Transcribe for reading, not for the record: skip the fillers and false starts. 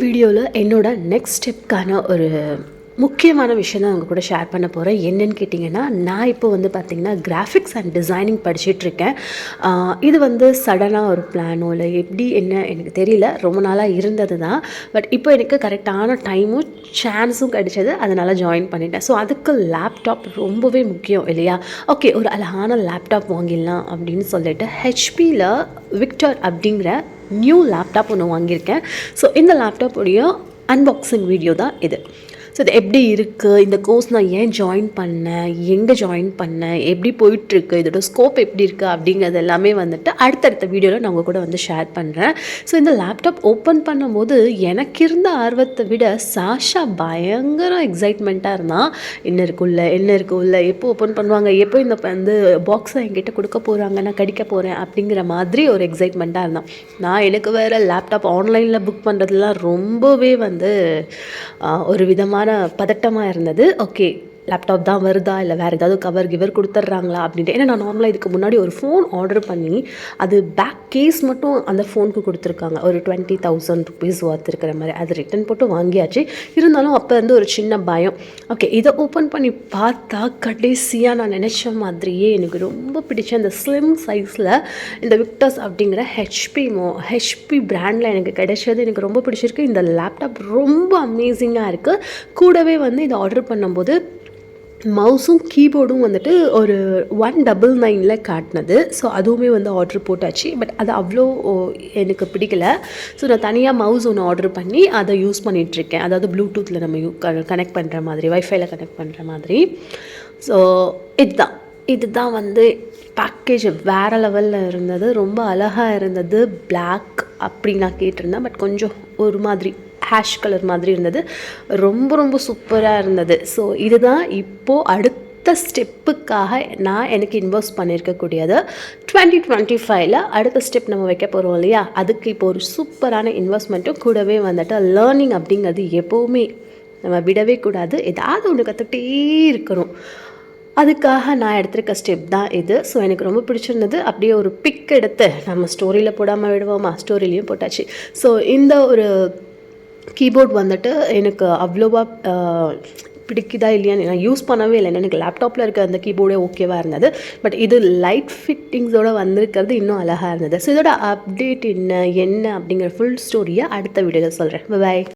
வீடியோவில் என்னோட நெக்ஸ்ட் ஸ்டெப்க்கான ஒரு முக்கியமான விஷயம் தான் உங்கள் கூட ஷேர் பண்ண போகிறேன். என்னென்னு கேட்டிங்கன்னா, நான் இப்போ வந்து பார்த்திங்கன்னா கிராஃபிக்ஸ் அண்ட் டிசைனிங் படிச்சிட்ருக்கேன். இது வந்து சடனாக ஒரு பிளானோ இல்லை எப்படி என்ன எனக்கு தெரியல, ரொம்ப நாளாக இருந்தது தான். பட் இப்போ எனக்கு கரெக்டான டைமும் சான்ஸும் கிடைச்சது, அதனால் ஜாயின் பண்ணிட்டேன். ஸோ அதுக்கு லேப்டாப் ரொம்பவே முக்கியம் இல்லையா? ஓகே, ஒரு அழகான லேப்டாப் வாங்கிடலாம் அப்படின்னு சொல்லிட்டு ஹெச்பியில் விக்டர் அப்படிங்கிற நியூ லேப்டாப் ஒன்று வாங்கியிருக்கேன். ஸோ இந்த லேப்டாப்புடைய அன்பாக்சிங் வீடியோ தான் இது. ஸோ இது எப்படி இருக்குது, இந்த கோர்ஸ் நான் ஏன் ஜாயின் பண்ணேன், எங்கே ஜாயின் பண்ணேன், எப்படி போயிட்டுருக்கு, இதோட ஸ்கோப் எப்படி இருக்குது அப்படிங்கிறது எல்லாமே வந்துட்டு அடுத்தடுத்த வீடியோவில் நான் உங்கள் கூட வந்து ஷேர் பண்ணுறேன். ஸோ இந்த லேப்டாப் ஓப்பன் பண்ணும்போது எனக்கு இருந்த ஆர்வத்தை விட சாஷா பயங்கர எக்ஸைட்மெண்ட்டாக இருந்தான். என்ன இருக்குள்ள எப்போ ஓப்பன் பண்ணுவாங்க, எப்போ இந்த வந்து பாக்ஸை என்கிட்ட கொடுக்க போகிறாங்க, நான் கடிக்க போகிறேன் அப்படிங்கிற மாதிரி ஒரு எக்ஸைட்மெண்ட்டாக இருந்தான். நான் எனக்கு வேறு லேப்டாப் ஆன்லைனில் புக் பண்ணுறதுலாம் ரொம்பவே வந்து ஒரு விதமான பதட்டமாக இருந்தது. ஓகே, லேப்டாப் தான் வருதா இல்லை வேறு ஏதாவது கவர் கொடுத்துட்றாங்களா அப்படின்ட்டு. ஏன்னா நான் நார்மலாக இதுக்கு முன்னாடி ஒரு ஃபோன் ஆர்டர் பண்ணி அது பேக் கேஸ் மட்டும் அந்த ஃபோனுக்கு கொடுத்துருக்காங்க, ஒரு 20,000 ருபீஸ் ஒர்த் இருக்கிற மாதிரி. அது ரிட்டன் போட்டு வாங்கியாச்சு. இருந்தாலும் அப்போ வந்து ஒரு சின்ன பயம். ஓகே, இதை ஓப்பன் பண்ணி பார்த்தா கடைசியாக நான் நினச்ச மாதிரியே எனக்கு ரொம்ப பிடிச்ச அந்த ஸ்லிம் சைஸில் இந்த விக்டர்ஸ் அப்படிங்கிற ஹெச்பி பிராண்டில் எனக்கு கிடைச்சது. எனக்கு ரொம்ப பிடிச்சிருக்கு. இந்த லேப்டாப் ரொம்ப அமேசிங்காக இருக்குது. கூடவே வந்து இதை ஆர்டர் பண்ணும்போது மவுஸும் கீபோர்டும் வந்துட்டு ஒரு 199 காட்டினது. ஸோ அதுவுமே வந்து ஆர்டர் போட்டாச்சு. பட் அது அவ்வளோ எனக்கு பிடிக்கல. ஸோ நான் தனியாக மவுஸ் ஒன்று ஆர்டர் பண்ணி அதை யூஸ் பண்ணிகிட்ருக்கேன். அதாவது ப்ளூடூத்தில் நம்ம கனெக்ட் பண்ணுற மாதிரி, வைஃபைல கனெக்ட் பண்ணுற மாதிரி. ஸோ இதுதான் வந்து பேக்கேஜ் வேறு லெவலில் இருந்தது. ரொம்ப அழகாக இருந்தது. பிளாக் அப்படி நான் கேட்டிருந்தேன். பட் கொஞ்சம் ஒரு மாதிரி ஹேஷ் கலர் மாதிரி இருந்தது. ரொம்ப சூப்பராக இருந்தது. ஸோ இதுதான் இப்போது அடுத்த ஸ்டெப்புக்காக நான் எனக்கு இன்வெஸ்ட் பண்ணியிருக்கக்கூடியது. 2025 அடுத்த ஸ்டெப் நம்ம வைக்க போகிறோம் இல்லையா? அதுக்கு இப்போ ஒரு சூப்பரான இன்வெஸ்ட்மெண்ட்டும் கூடவே வந்துட்டு லேர்னிங் அப்படிங்கிறது எப்போவுமே நம்ம விடவே கூடாது. ஏதாவது ஒன்று கற்றுக்கிட்டே இருக்கணும். அதுக்காக நான் எடுத்திருக்க ஸ்டெப் தான் இது. ஸோ எனக்கு ரொம்ப பிடிச்சிருந்தது. அப்படியே ஒரு பிக் எடுத்து நம்ம ஸ்டோரியில் போடாமல் விடுவோமா, ஸ்டோரிலையும் போட்டாச்சு. ஸோ இந்த ஒரு கீபோர்ட் வந்துட்டு எனக்கு அவ்வளோவா பிடிக்குதா இல்லையான்னு நான் யூஸ் பண்ணவே இல்லை. எனக்கு லேப்டாப்பில் இருக்க அந்த கீபோர்டே ஓகேவாக இருந்தது. பட் இது லைட் ஃபிட்டிங்ஸோடு வந்திருக்கிறது இன்னும் அழகாக இருந்தது. ஸோ இதோட அப்டேட் என்ன அப்படிங்கிற ஃபுல் ஸ்டோரியை அடுத்த வீடியோவில் சொல்கிறேன். பை.